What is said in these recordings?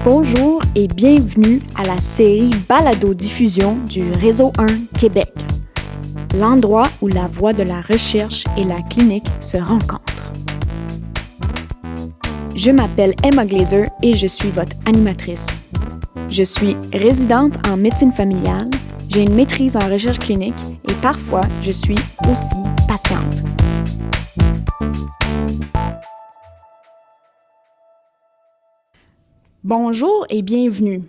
Bonjour et bienvenue à la série Balado-diffusion du Réseau 1 Québec, l'endroit où la voie de la recherche et la clinique se rencontrent. Je m'appelle Emma Glaser et je suis votre animatrice. Je suis résidente en médecine familiale, j'ai une maîtrise en recherche clinique et parfois je suis aussi patiente. Bonjour et bienvenue.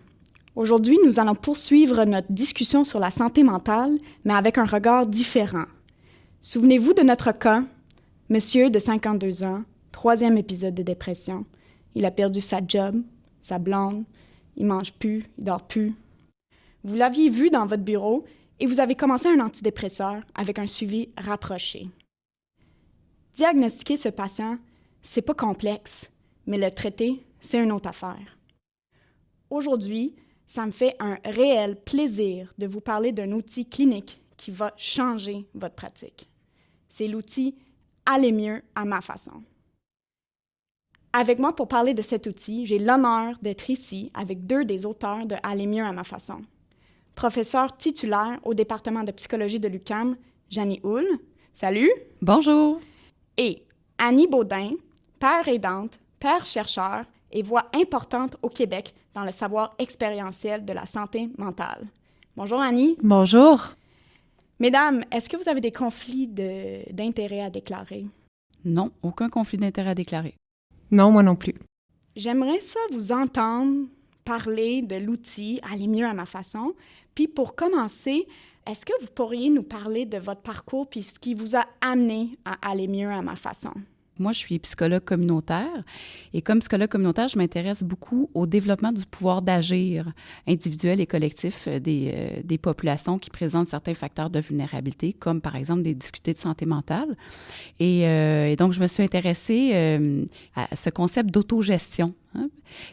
Aujourd'hui, nous allons poursuivre notre discussion sur la santé mentale, mais avec un regard différent. Souvenez-vous de notre cas, monsieur de 52 ans, 3e épisode de dépression. Il a perdu sa job, sa blonde, il mange plus, il dort plus. Vous l'aviez vu dans votre bureau et vous avez commencé un antidépresseur avec un suivi rapproché. Diagnostiquer ce patient, c'est pas complexe, mais le traiter, c'est une autre affaire. Aujourd'hui, ça me fait un réel plaisir de vous parler d'un outil clinique qui va changer votre pratique. C'est l'outil « Aller mieux à ma façon ». Avec moi pour parler de cet outil, j'ai l'honneur d'être ici avec deux des auteurs de « Aller mieux à ma façon ». Professeur titulaire au département de psychologie de l'UQAM, Janie Houle. Salut! Bonjour! Et Annie Baudin, père aidante, père chercheur et voix importante au Québec dans le savoir expérientiel de la santé mentale. Bonjour Annie. Bonjour. Mesdames, est-ce que vous avez des conflits d'intérêts à déclarer? Non, aucun conflit d'intérêt à déclarer. Non, moi non plus. J'aimerais ça vous entendre parler de l'outil « Aller mieux à ma façon ». Puis pour commencer, est-ce que vous pourriez nous parler de votre parcours puis ce qui vous a amené à aller mieux à ma façon? Moi, je suis psychologue communautaire et comme psychologue communautaire, je m'intéresse beaucoup au développement du pouvoir d'agir individuel et collectif des populations qui présentent certains facteurs de vulnérabilité, comme par exemple des difficultés de santé mentale. Et donc, je me suis intéressée à ce concept d'autogestion.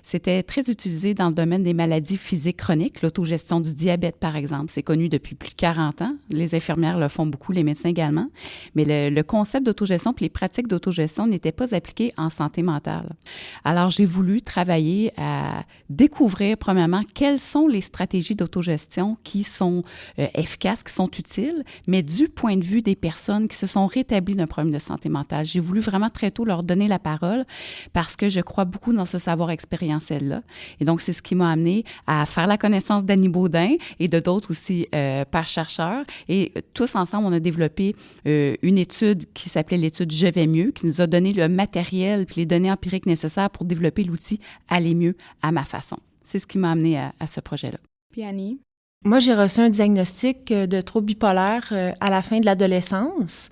C'était très utilisé dans le domaine des maladies physiques chroniques, l'autogestion du diabète, par exemple. C'est connu depuis plus de 40 ans. Les infirmières le font beaucoup, les médecins également. Mais le concept d'autogestion puis les pratiques d'autogestion n'étaient pas appliquées en santé mentale. Alors, j'ai voulu travailler à découvrir, premièrement, quelles sont les stratégies d'autogestion qui sont efficaces, qui sont utiles, mais du point de vue des personnes qui se sont rétablies d'un problème de santé mentale. J'ai voulu vraiment très tôt leur donner la parole parce que je crois beaucoup dans ce savoir expérientiel-là. Et donc, c'est ce qui m'a amené à faire la connaissance d'Annie Baudin et de d'autres aussi pères chercheurs. Et tous ensemble, on a développé une étude qui s'appelait l'étude « Je vais mieux », qui nous a donné le matériel puis les données empiriques nécessaires pour développer l'outil « Aller mieux à ma façon ». C'est ce qui m'a amené à ce projet-là. Puis Annie? Moi, j'ai reçu un diagnostic de trouble bipolaire à la fin de l'adolescence.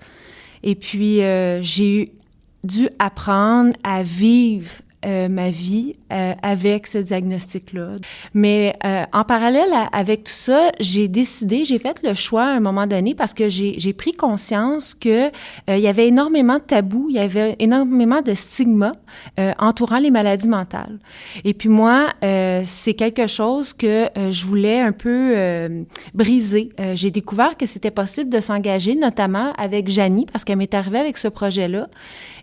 Et puis, j'ai dû apprendre à vivre ma vie avec ce diagnostic-là. Mais en parallèle avec tout ça, j'ai fait le choix à un moment donné parce que j'ai pris conscience que il y avait énormément de tabous, il y avait énormément de stigmas entourant les maladies mentales. Et puis moi, c'est quelque chose que je voulais un peu briser. J'ai découvert que c'était possible de s'engager, notamment avec Janie, parce qu'elle m'est arrivée avec ce projet-là.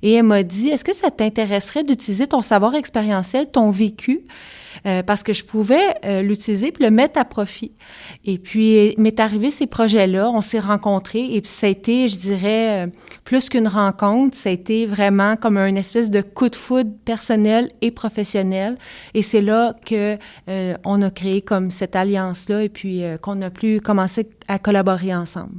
Et elle m'a dit, est-ce que ça t'intéresserait d'utiliser ton savoir expérientiel, ton vécu, parce que je pouvais l'utiliser puis le mettre à profit. Et puis, m'est arrivé ces projets-là, on s'est rencontrés et puis ça a été, je dirais, plus qu'une rencontre, ça a été vraiment comme une espèce de coup de foudre personnel et professionnel. Et c'est là que on a créé comme cette alliance-là et puis qu'on a pu commencer à collaborer ensemble.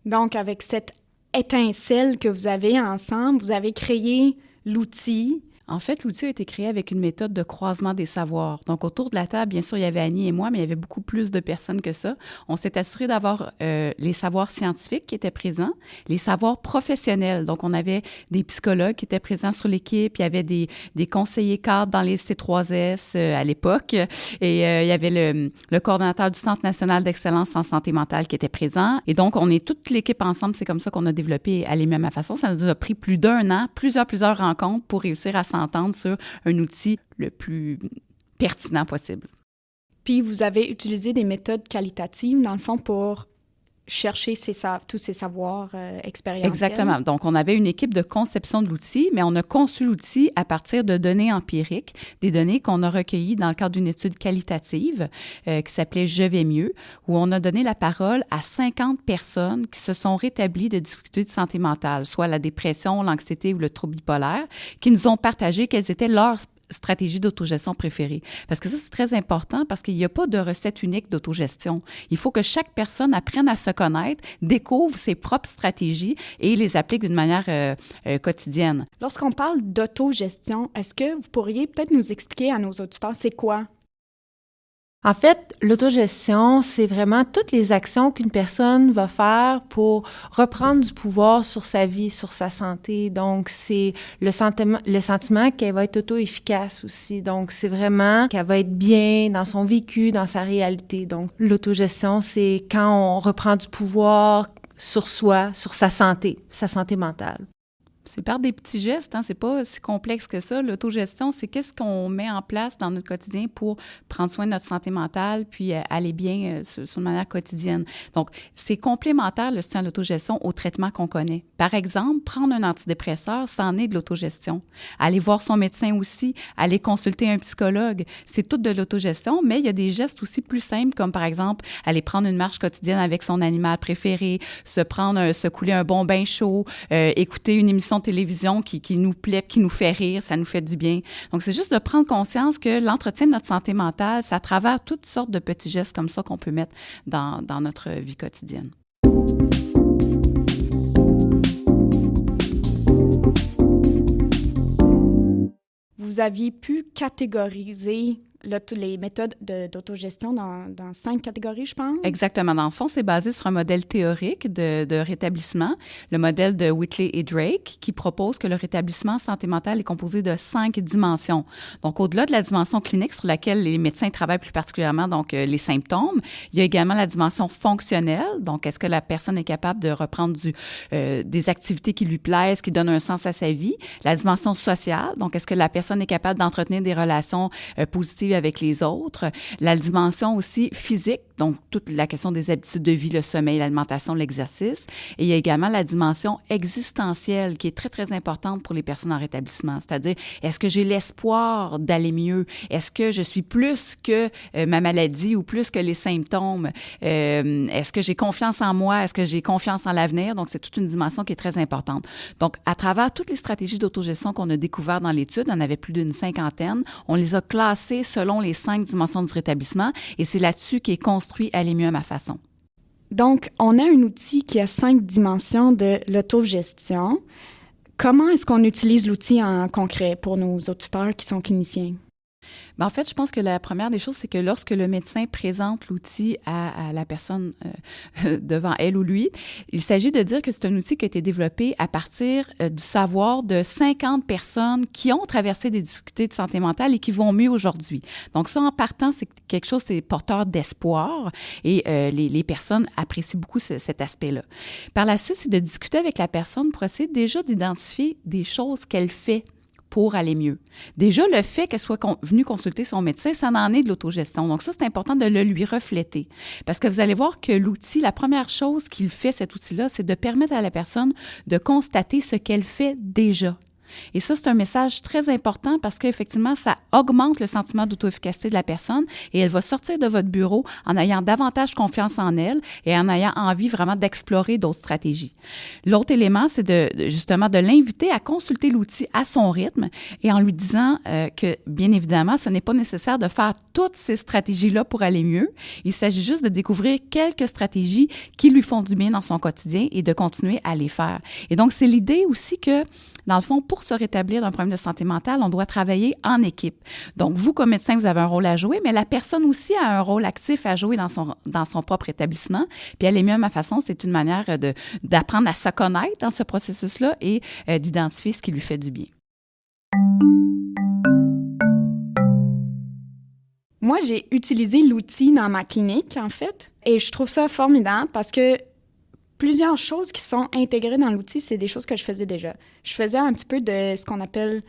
Donc, avec cette étincelle que vous avez ensemble, vous avez créé l'outil. En fait, l'outil a été créé avec une méthode de croisement des savoirs. Donc, autour de la table, bien sûr, il y avait Annie et moi, mais il y avait beaucoup plus de personnes que ça. On s'est assuré d'avoir les savoirs scientifiques qui étaient présents, les savoirs professionnels. Donc, on avait des psychologues qui étaient présents sur l'équipe, il y avait des conseillers cadres dans les C3S à l'époque, et il y avait le coordonnateur du Centre national d'excellence en santé mentale qui était présent. Et donc, on est toute l'équipe ensemble. C'est comme ça qu'on a développé Aller mieux à ma façon. Ça nous a pris plus d'1 an, plusieurs rencontres pour réussir à s'entendre sur un outil le plus pertinent possible. Puis, vous avez utilisé des méthodes qualitatives, dans le fond, pour chercher tous ces savoirs expérientiels. Exactement. Donc, on avait une équipe de conception de l'outil, mais on a conçu l'outil à partir de données empiriques, des données qu'on a recueillies dans le cadre d'une étude qualitative qui s'appelait « Je vais mieux », où on a donné la parole à 50 personnes qui se sont rétablies de difficultés de santé mentale, soit la dépression, l'anxiété ou le trouble bipolaire, qui nous ont partagé quelles étaient leurs stratégie d'autogestion préférée. Parce que ça, c'est très important parce qu'il n'y a pas de recette unique d'autogestion. Il faut que chaque personne apprenne à se connaître, découvre ses propres stratégies et les applique d'une manière quotidienne. Lorsqu'on parle d'autogestion, est-ce que vous pourriez peut-être nous expliquer à nos auditeurs c'est quoi? En fait, l'autogestion, c'est vraiment toutes les actions qu'une personne va faire pour reprendre du pouvoir sur sa vie, sur sa santé. Donc, c'est le sentiment qu'elle va être auto-efficace aussi. Donc, c'est vraiment qu'elle va être bien dans son vécu, dans sa réalité. Donc, l'autogestion, c'est quand on reprend du pouvoir sur soi, sur sa santé mentale. C'est par des petits gestes, hein? C'est pas si complexe que ça. L'autogestion, c'est qu'est-ce qu'on met en place dans notre quotidien pour prendre soin de notre santé mentale puis aller bien sur une manière quotidienne. Donc, c'est complémentaire, le soutien à l'autogestion, au traitement qu'on connaît. Par exemple, prendre un antidépresseur, c'en est de l'autogestion. Aller voir son médecin aussi, aller consulter un psychologue, c'est tout de l'autogestion, mais il y a des gestes aussi plus simples, comme par exemple, aller prendre une marche quotidienne avec son animal préféré, se couler un bon bain chaud, écouter une émission de télévision qui nous plaît, qui nous fait rire, ça nous fait du bien. Donc, c'est juste de prendre conscience que l'entretien de notre santé mentale, c'est à travers toutes sortes de petits gestes comme ça qu'on peut mettre dans notre vie quotidienne. Vous aviez pu catégoriser les méthodes d'autogestion dans 5 catégories, je pense? Exactement. Dans le fond, c'est basé sur un modèle théorique de rétablissement, le modèle de Whitley et Drake, qui propose que le rétablissement santé mentale est composé de 5 dimensions. Donc, au-delà de la dimension clinique sur laquelle les médecins travaillent plus particulièrement, donc les symptômes, il y a également la dimension fonctionnelle. Donc, est-ce que la personne est capable de reprendre des activités qui lui plaisent, qui donnent un sens à sa vie? La dimension sociale. Donc, est-ce que la personne est capable d'entretenir des relations positives avec les autres, la dimension aussi physique, donc toute la question des habitudes de vie, le sommeil, l'alimentation, l'exercice. Et il y a également la dimension existentielle qui est très, très importante pour les personnes en rétablissement, c'est-à-dire, est-ce que j'ai l'espoir d'aller mieux? Est-ce que je suis plus que ma maladie ou plus que les symptômes? Est-ce que j'ai confiance en moi? Est-ce que j'ai confiance en l'avenir? Donc, c'est toute une dimension qui est très importante. Donc, à travers toutes les stratégies d'autogestion qu'on a découvertes dans l'étude, on avait plus d'une 50aine, on les a classées selon les 5 dimensions du rétablissement et c'est là-dessus qu'est construit Aller mieux à ma façon. Donc, on a un outil qui a 5 dimensions de l'autogestion. Comment est-ce qu'on utilise l'outil en concret pour nos auditeurs qui sont cliniciens? Bien, en fait, je pense que la première des choses, c'est que lorsque le médecin présente l'outil à la personne devant elle ou lui, il s'agit de dire que c'est un outil qui a été développé à partir du savoir de 50 personnes qui ont traversé des difficultés de santé mentale et qui vont mieux aujourd'hui. Donc ça, en partant, c'est quelque chose, c'est porteur d'espoir et les personnes apprécient beaucoup cet aspect-là. Par la suite, c'est de discuter avec la personne pour essayer déjà d'identifier des choses qu'elle fait pour aller mieux. Déjà, le fait qu'elle soit venue consulter son médecin, ça en est de l'autogestion. Donc ça, c'est important de le lui refléter. Parce que vous allez voir que l'outil, la première chose qu'il fait, cet outil-là, c'est de permettre à la personne de constater ce qu'elle fait déjà. Et ça, c'est un message très important parce qu'effectivement, ça augmente le sentiment d'auto-efficacité de la personne et elle va sortir de votre bureau en ayant davantage confiance en elle et en ayant envie vraiment d'explorer d'autres stratégies. L'autre élément, c'est justement de l'inviter à consulter l'outil à son rythme et en lui disant que, bien évidemment, ce n'est pas nécessaire de faire toutes ces stratégies-là pour aller mieux. Il s'agit juste de découvrir quelques stratégies qui lui font du bien dans son quotidien et de continuer à les faire. Et donc, c'est l'idée aussi que, dans le fond, pour se rétablir d'un problème de santé mentale, on doit travailler en équipe. Donc, vous, comme médecin, vous avez un rôle à jouer, mais la personne aussi a un rôle actif à jouer dans son propre établissement. Puis, Aller mieux à ma façon, c'est une manière d'apprendre à se connaître dans ce processus-là et d'identifier ce qui lui fait du bien. Moi, j'ai utilisé l'outil dans ma clinique, en fait, et je trouve ça formidable parce que plusieurs choses qui sont intégrées dans l'outil, c'est des choses que je faisais déjà. Je faisais un petit peu de ce qu'on appelle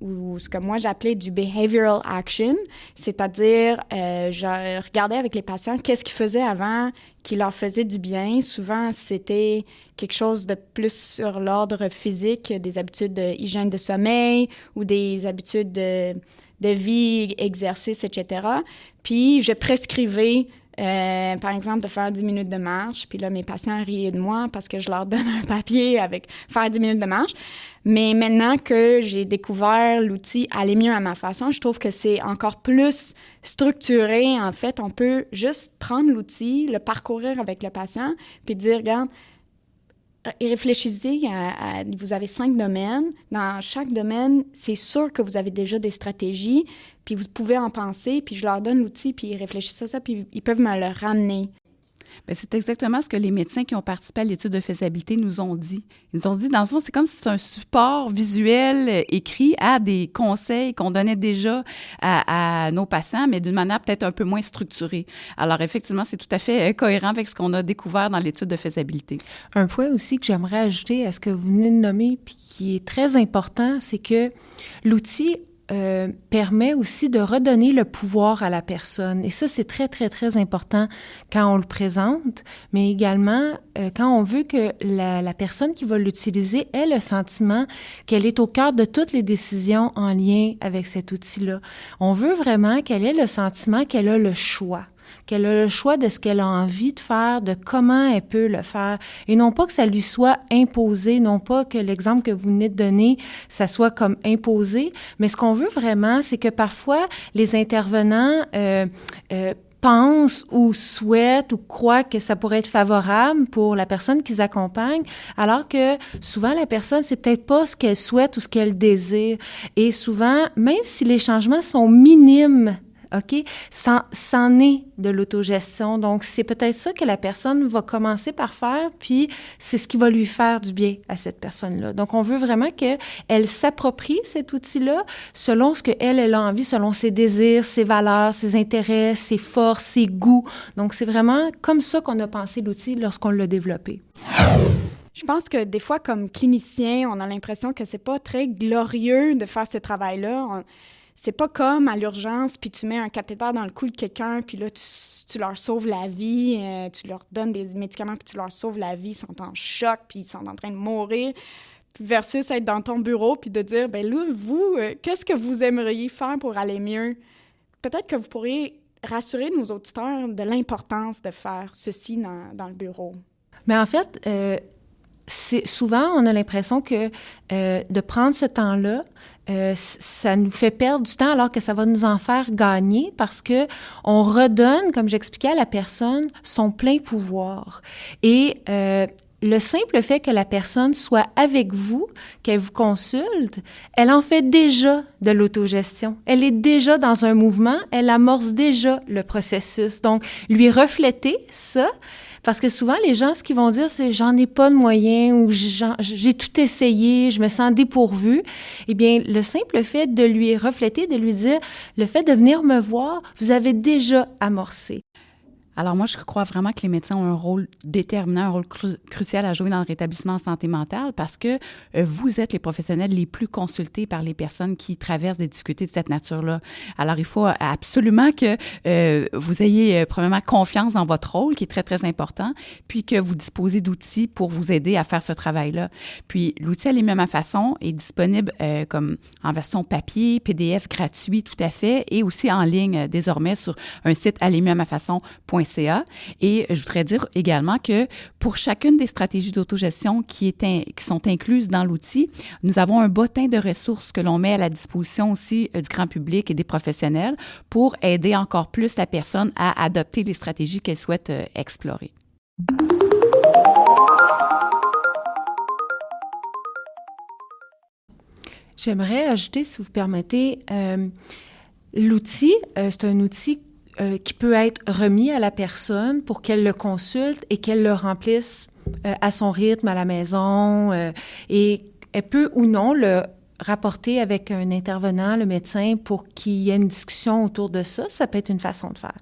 ou ce que moi j'appelais du behavioral action, c'est-à-dire je regardais avec les patients qu'est-ce qu'ils faisaient avant qui leur faisait du bien. Souvent, c'était quelque chose de plus sur l'ordre physique, des habitudes d'hygiène de sommeil ou des habitudes de vie, exercice, etc. Puis, je prescrivais, par exemple, de faire 10 minutes de marche. Puis là, mes patients riaient de moi parce que je leur donne un papier avec faire 10 minutes de marche. Mais maintenant que j'ai découvert l'outil Aller mieux à ma façon, je trouve que c'est encore plus structuré. En fait, on peut juste prendre l'outil, le parcourir avec le patient, puis dire, regarde, réfléchissez vous avez 5 domaines. Dans chaque domaine, c'est sûr que vous avez déjà des stratégies, puis vous pouvez en penser, puis je leur donne l'outil, puis ils réfléchissent à ça, puis ils peuvent me le ramener. Bien, c'est exactement ce que les médecins qui ont participé à l'étude de faisabilité nous ont dit. Ils nous ont dit, dans le fond, c'est comme si c'est un support visuel écrit à des conseils qu'on donnait déjà à nos patients, mais d'une manière peut-être un peu moins structurée. Alors, effectivement, c'est tout à fait cohérent avec ce qu'on a découvert dans l'étude de faisabilité. Un point aussi que j'aimerais ajouter à ce que vous venez de nommer, puis qui est très important, c'est que l'outil permet aussi de redonner le pouvoir à la personne. Et ça, c'est très, très, très important quand on le présente, mais également quand on veut que la personne qui va l'utiliser ait le sentiment qu'elle est au cœur de toutes les décisions en lien avec cet outil-là. On veut vraiment qu'elle ait le sentiment qu'elle a le choix. Qu'elle a le choix de ce qu'elle a envie de faire, de comment elle peut le faire, et non pas que ça lui soit imposé, non pas que l'exemple que vous venez de donner, ça soit comme imposé, mais ce qu'on veut vraiment, c'est que parfois, les intervenants pensent ou souhaitent ou croient que ça pourrait être favorable pour la personne qu'ils accompagnent, alors que souvent, la personne, c'est peut-être pas ce qu'elle souhaite ou ce qu'elle désire. Et souvent, même si les changements sont minimes, OK? C'en est de l'autogestion. Donc, c'est peut-être ça que la personne va commencer par faire, puis c'est ce qui va lui faire du bien à cette personne-là. Donc, on veut vraiment qu'elle s'approprie cet outil-là selon ce qu'elle a envie, selon ses désirs, ses valeurs, ses intérêts, ses forces, ses goûts. Donc, c'est vraiment comme ça qu'on a pensé l'outil lorsqu'on l'a développé. Je pense que des fois, comme clinicien, on a l'impression que c'est pas très glorieux de faire ce travail-là. C'est pas comme à l'urgence, puis tu mets un cathéter dans le cou de quelqu'un, puis là, tu leur sauves la vie, tu leur donnes des médicaments, puis tu leur sauves la vie, ils sont en choc, puis ils sont en train de mourir, versus être dans ton bureau, puis de dire, ben là, vous, qu'est-ce que vous aimeriez faire pour aller mieux? Peut-être que vous pourriez rassurer nos auditeurs de l'importance de faire ceci dans le bureau. Mais en fait, souvent, on a l'impression que de prendre ce temps-là, ça nous fait perdre du temps alors que ça va nous en faire gagner parce que on redonne, comme j'expliquais à la personne, son plein pouvoir. Et le simple fait que la personne soit avec vous, qu'elle vous consulte, elle en fait déjà de l'autogestion. Elle est déjà dans un mouvement, elle amorce déjà le processus. Donc, lui refléter ça, parce que souvent, les gens, ce qu'ils vont dire, c'est « j'en ai pas de moyens » ou « j'ai tout essayé, je me sens dépourvu ». Eh bien, le simple fait de lui refléter, de lui dire « le fait de venir me voir, vous avez déjà amorcé ». Alors moi, je crois vraiment que les médecins ont un rôle déterminant, un rôle crucial à jouer dans le rétablissement en santé mentale parce que vous êtes les professionnels les plus consultés par les personnes qui traversent des difficultés de cette nature-là. Alors, il faut absolument que vous ayez premièrement confiance dans votre rôle, qui est très, très important, puis que vous disposez d'outils pour vous aider à faire ce travail-là. Puis, l'outil Aller mieux à ma façon est disponible comme en version papier, PDF gratuit tout à fait, et aussi en ligne désormais sur un site allermieuxamafaçon.ca. Et je voudrais dire également que pour chacune des stratégies d'autogestion qui sont incluses dans l'outil, nous avons un bottin de ressources que l'on met à la disposition aussi du grand public et des professionnels pour aider encore plus la personne à adopter les stratégies qu'elle souhaite explorer. J'aimerais ajouter, si vous permettez, l'outil, c'est un outil qui peut être remis à la personne pour qu'elle le consulte et qu'elle le remplisse à son rythme à la maison. Et elle peut ou non le rapporter avec un intervenant, le médecin, pour qu'il y ait une discussion autour de ça. Ça peut être une façon de faire.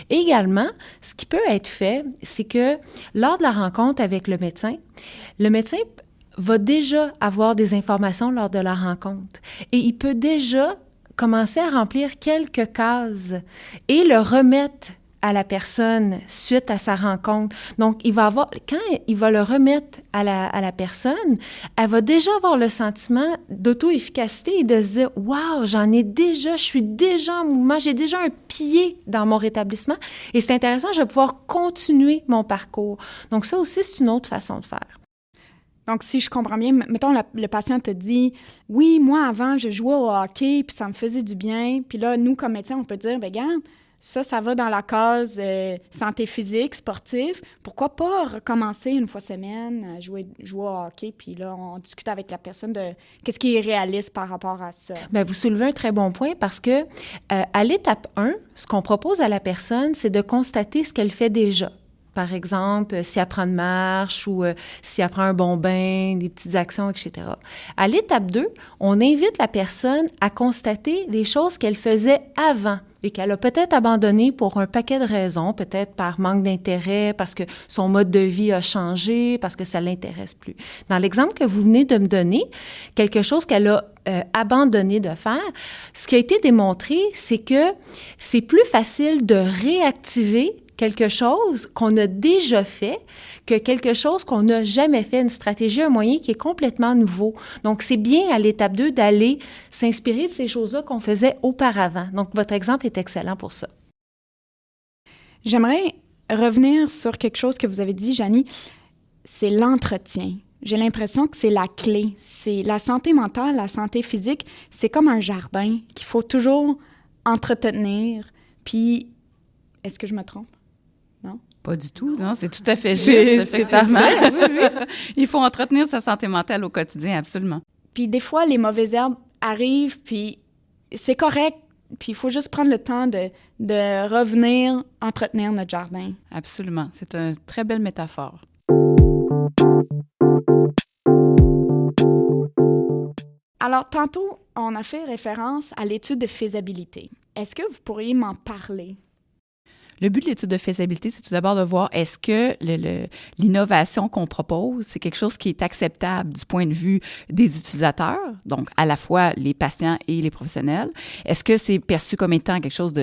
Et également, ce qui peut être fait, c'est que lors de la rencontre avec le médecin va déjà avoir des informations lors de la rencontre et il peut déjà commencer à remplir quelques cases et le remettre à la personne suite à sa rencontre. Donc, quand il va le remettre à la personne, elle va déjà avoir le sentiment d'auto-efficacité et de se dire « Wow, je suis déjà en mouvement, j'ai déjà un pied dans mon rétablissement et c'est intéressant, je vais pouvoir continuer mon parcours. » Donc, ça aussi, c'est une autre façon de faire. Donc, si je comprends bien, mettons, le patient te dit « Oui, moi, avant, je jouais au hockey, puis ça me faisait du bien. » Puis là, nous, comme médecins, on peut dire « Bien, regarde, ça va dans la case santé physique, sportif. Pourquoi pas recommencer une fois semaine à jouer au hockey? » Puis là, on discute avec la personne de qu'est-ce qui est réaliste par rapport à ça. Bien, vous soulevez un très bon point parce que à l'étape 1, ce qu'on propose à la personne, c'est de constater ce qu'elle fait déjà. Par exemple, si elle prend une marche ou si elle prend un bon bain, des petites actions, etc. À l'étape 2, on invite la personne à constater les choses qu'elle faisait avant et qu'elle a peut-être abandonné pour un paquet de raisons, peut-être par manque d'intérêt, parce que son mode de vie a changé, parce que ça ne l'intéresse plus. Dans l'exemple que vous venez de me donner, quelque chose qu'elle a abandonné de faire, ce qui a été démontré, c'est que c'est plus facile de réactiver quelque chose qu'on a déjà fait que quelque chose qu'on n'a jamais fait, une stratégie, un moyen qui est complètement nouveau. Donc, c'est bien à l'étape 2 d'aller s'inspirer de ces choses-là qu'on faisait auparavant. Donc, votre exemple est excellent pour ça. J'aimerais revenir sur quelque chose que vous avez dit, Janie, c'est l'entretien. J'ai l'impression que c'est la clé. C'est la santé mentale, la santé physique, c'est comme un jardin qu'il faut toujours entretenir. Puis, est-ce que je me trompe? Non? Pas du tout, non, c'est tout à fait juste, effectivement. Oui. Il faut entretenir sa santé mentale au quotidien, absolument. Puis des fois, les mauvaises herbes arrivent, puis c'est correct, puis il faut juste prendre le temps de revenir entretenir notre jardin. Absolument, c'est une très belle métaphore. Alors, tantôt, on a fait référence à l'étude de faisabilité. Est-ce que vous pourriez m'en parler? Le but de l'étude de faisabilité, c'est tout d'abord de voir est-ce que l'innovation qu'on propose, c'est quelque chose qui est acceptable du point de vue des utilisateurs, donc à la fois les patients et les professionnels. Est-ce que c'est perçu comme étant quelque chose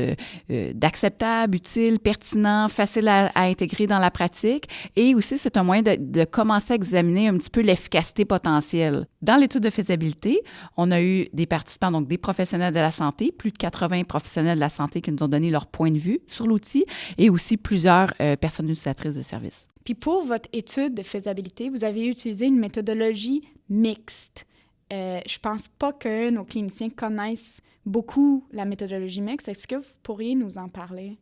d'acceptable, utile, pertinent, facile à intégrer dans la pratique? Et aussi, c'est un moyen de commencer à examiner un petit peu l'efficacité potentielle. Dans l'étude de faisabilité, on a eu des participants, donc des professionnels de la santé, plus de 80 professionnels de la santé qui nous ont donné leur point de vue sur l'outil, et aussi plusieurs personnes utilisatrices de services. Puis pour votre étude de faisabilité, vous avez utilisé une méthodologie mixte. Je pense pas que nos cliniciens connaissent beaucoup la méthodologie mixte. Est-ce que vous pourriez nous en parler?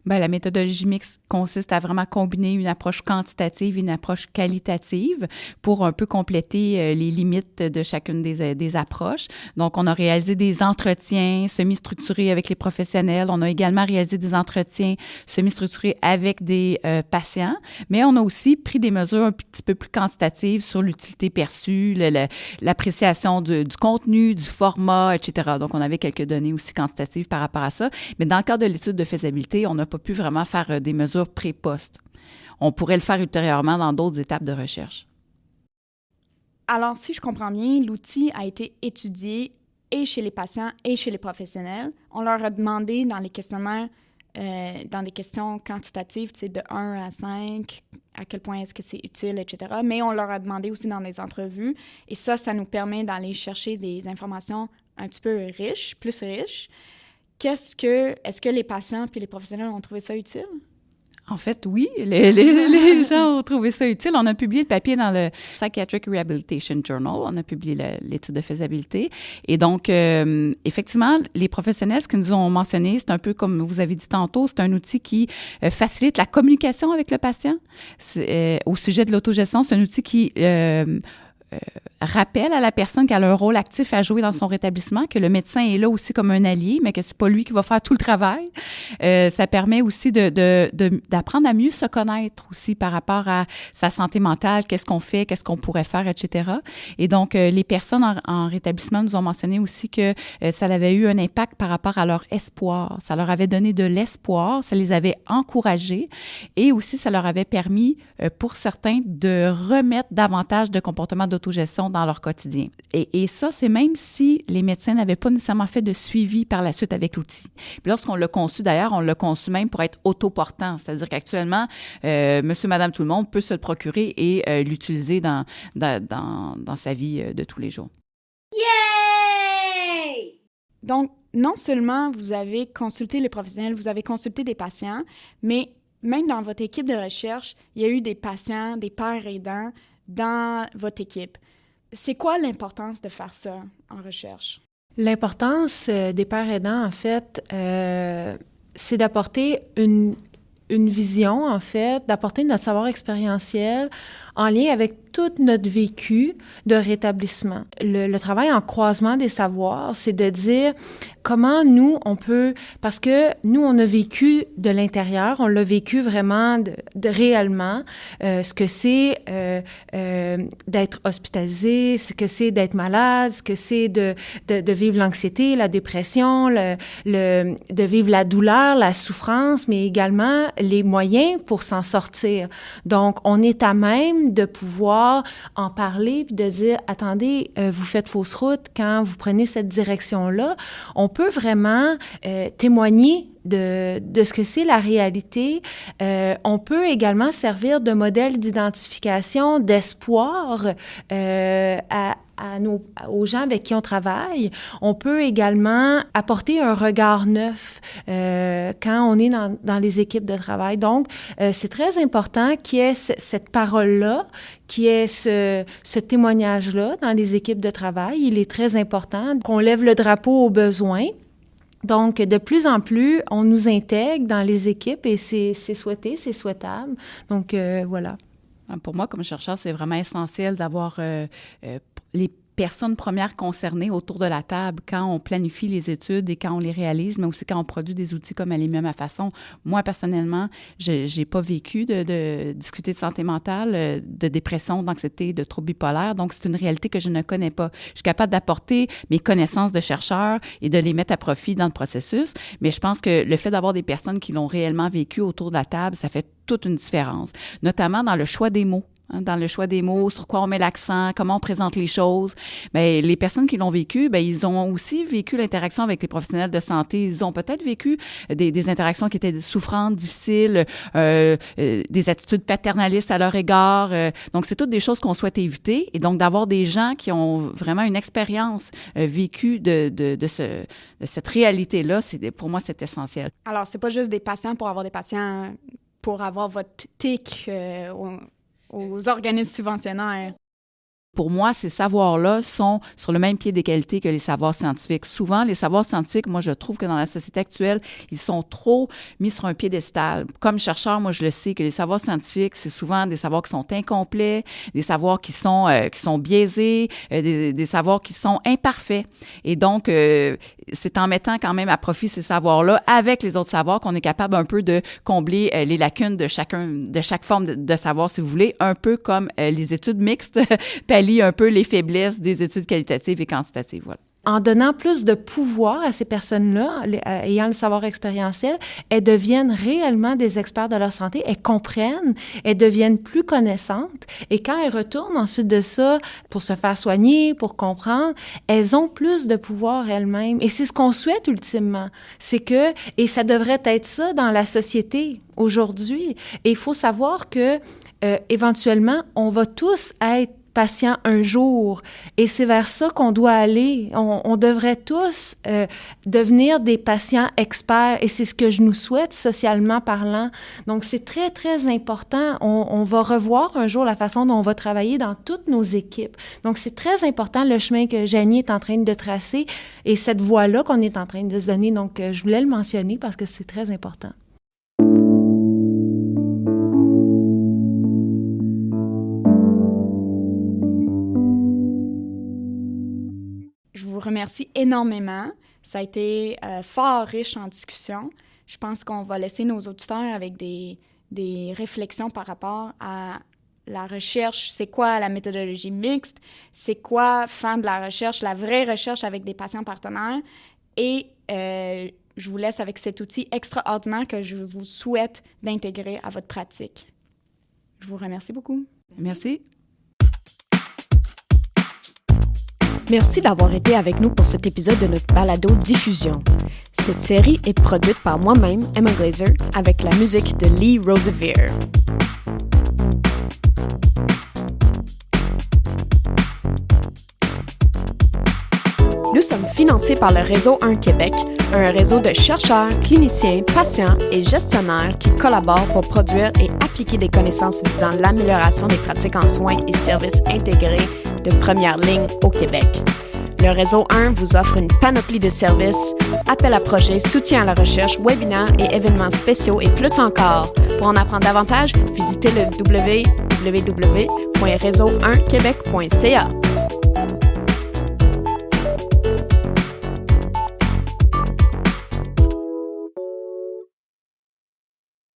Bien, la méthodologie mixte consiste à vraiment combiner une approche quantitative et une approche qualitative pour un peu compléter les limites de chacune des approches. Donc, on a réalisé des entretiens semi-structurés avec les professionnels. On a également réalisé des entretiens semi-structurés avec des patients, mais on a aussi pris des mesures un petit peu plus quantitatives sur l'utilité perçue, l'appréciation du contenu, du format, etc. Donc, on avait quelques données aussi quantitatives par rapport à ça. Mais dans le cadre de l'étude de faisabilité, on n'a pas pu vraiment faire des mesures pré-post. On pourrait le faire ultérieurement dans d'autres étapes de recherche. Alors, si je comprends bien, l'outil a été étudié et chez les patients et chez les professionnels. On leur a demandé dans les questionnaires, dans des questions quantitatives, tu sais, de 1 à 5, à quel point est-ce que c'est utile, etc. Mais on leur a demandé aussi dans des entrevues. Et ça nous permet d'aller chercher des informations un petit peu riches, plus riches. Est-ce que les patients puis les professionnels ont trouvé ça utile? En fait, oui, les gens ont trouvé ça utile. On a publié le papier dans le Psychiatric Rehabilitation Journal. On a publié l'étude de faisabilité. Et donc, effectivement, les professionnels, ce qu'ils nous ont mentionné, c'est un peu comme vous avez dit tantôt, c'est un outil qui facilite la communication avec le patient. Au sujet de l'autogestion, c'est un outil qui rappelle à la personne qu'elle a un rôle actif à jouer dans son rétablissement, que le médecin est là aussi comme un allié, mais que c'est pas lui qui va faire tout le travail. Ça permet aussi d'apprendre à mieux se connaître aussi par rapport à sa santé mentale, qu'est-ce qu'on fait, qu'est-ce qu'on pourrait faire, etc. Et donc, les personnes en rétablissement nous ont mentionné aussi que ça avait eu un impact par rapport à leur espoir. Ça leur avait donné de l'espoir, ça les avait encouragés et aussi ça leur avait permis, pour certains, de remettre davantage de comportements d'autogestion d'autogestion dans leur quotidien. Et ça, c'est même si les médecins n'avaient pas nécessairement fait de suivi par la suite avec l'outil. Puis lorsqu'on l'a conçu, d'ailleurs, on l'a conçu même pour être autoportant, c'est-à-dire qu'actuellement, monsieur, madame, tout le monde peut se le procurer et l'utiliser dans sa vie de tous les jours. Yay! Donc, non seulement vous avez consulté les professionnels, vous avez consulté des patients, mais même dans votre équipe de recherche, il y a eu des patients, des pères aidants dans votre équipe. C'est quoi l'importance de faire ça en recherche? L'importance des pères aidants, en fait, c'est d'apporter une vision, en fait, d'apporter notre savoir expérientiel en lien avec tout notre vécu de rétablissement. Le travail en croisement des savoirs, c'est de dire comment nous, on peut... Parce que nous, on a vécu de l'intérieur, on l'a vécu vraiment de réellement, ce que c'est d'être hospitalisé, ce que c'est d'être malade, ce que c'est de vivre l'anxiété, la dépression, de vivre la douleur, la souffrance, mais également les moyens pour s'en sortir. Donc, on est à même de pouvoir en parler puis de dire, attendez, vous faites fausse route quand vous prenez cette direction-là. On peut vraiment témoigner de ce que c'est la réalité. On peut également servir de modèle d'identification, d'espoir aux gens avec qui on travaille. On peut également apporter un regard neuf quand on est dans les équipes de travail. Donc, c'est très important qu'il y ait cette parole-là, qu'il y ait ce témoignage-là dans les équipes de travail. Il est très important qu'on lève le drapeau aux besoins. Donc, de plus en plus, on nous intègre dans les équipes et c'est souhaité, c'est souhaitable. Donc, voilà. Pour moi, comme chercheur, c'est vraiment essentiel d'avoir les personnes premières concernées autour de la table quand on planifie les études et quand on les réalise, mais aussi quand on produit des outils comme Alémia Ma Façon. Moi, personnellement, j'ai pas vécu de difficultés de santé mentale, de dépression, d'anxiété, de troubles bipolaires, donc c'est une réalité que je ne connais pas. Je suis capable d'apporter mes connaissances de chercheur et de les mettre à profit dans le processus, mais je pense que le fait d'avoir des personnes qui l'ont réellement vécu autour de la table, ça fait toute une différence, notamment dans le choix des mots. Dans le choix des mots, sur quoi on met l'accent, comment on présente les choses. Bien, les personnes qui l'ont vécu, bien, ils ont aussi vécu l'interaction avec les professionnels de santé. Ils ont peut-être vécu des interactions qui étaient souffrantes, difficiles, des attitudes paternalistes à leur égard. Donc, c'est toutes des choses qu'on souhaite éviter. Et donc, d'avoir des gens qui ont vraiment une expérience vécue de cette réalité-là, pour moi, c'est essentiel. Alors, c'est pas juste des patients pour avoir votre TIC aux organismes subventionnaires. Pour moi, ces savoirs-là sont sur le même pied d'égalité que les savoirs scientifiques. Souvent, les savoirs scientifiques, moi, je trouve que dans la société actuelle, ils sont trop mis sur un piédestal. Comme chercheur, moi, je le sais que les savoirs scientifiques, c'est souvent des savoirs qui sont incomplets, des savoirs qui sont biaisés, des savoirs qui sont imparfaits. Et donc, c'est en mettant quand même à profit ces savoirs-là avec les autres savoirs qu'on est capable un peu de combler les lacunes de chaque forme de savoir, si vous voulez, un peu comme les études mixtes pallie un peu les faiblesses des études qualitatives et quantitatives. Voilà. En donnant plus de pouvoir à ces personnes-là, ayant le savoir expérientiel, elles deviennent réellement des experts de leur santé, elles comprennent, elles deviennent plus connaissantes. Et quand elles retournent ensuite de ça pour se faire soigner, pour comprendre, elles ont plus de pouvoir elles-mêmes. Et c'est ce qu'on souhaite ultimement. C'est que, et ça devrait être ça dans la société aujourd'hui. Et il faut savoir que, éventuellement, on va tous être patients un jour. Et c'est vers ça qu'on doit aller. On devrait tous devenir des patients experts et c'est ce que je nous souhaite socialement parlant. Donc, c'est très, très important. On va revoir un jour la façon dont on va travailler dans toutes nos équipes. Donc, c'est très important le chemin que Janie est en train de tracer et cette voie-là qu'on est en train de se donner. Donc, je voulais le mentionner parce que c'est très important. Je vous remercie énormément. Ça a été fort riche en discussion. Je pense qu'on va laisser nos auditeurs avec des réflexions par rapport à la recherche. C'est quoi la méthodologie mixte? C'est quoi faire de la recherche, la vraie recherche avec des patients partenaires? Et je vous laisse avec cet outil extraordinaire que je vous souhaite d'intégrer à votre pratique. Je vous remercie beaucoup. Merci. Merci d'avoir été avec nous pour cet épisode de notre balado diffusion. Cette série est produite par moi-même, Emma Glazer, avec la musique de Lee Rosevere. Nous sommes financés par le Réseau 1 Québec, un réseau de chercheurs, cliniciens, patients et gestionnaires qui collaborent pour produire et appliquer des connaissances visant l'amélioration des pratiques en soins et services intégrés de première ligne au Québec. Le Réseau 1 vous offre une panoplie de services, appels à projets, soutien à la recherche, webinaires et événements spéciaux et plus encore. Pour en apprendre davantage, visitez le www.réseau1quebec.ca.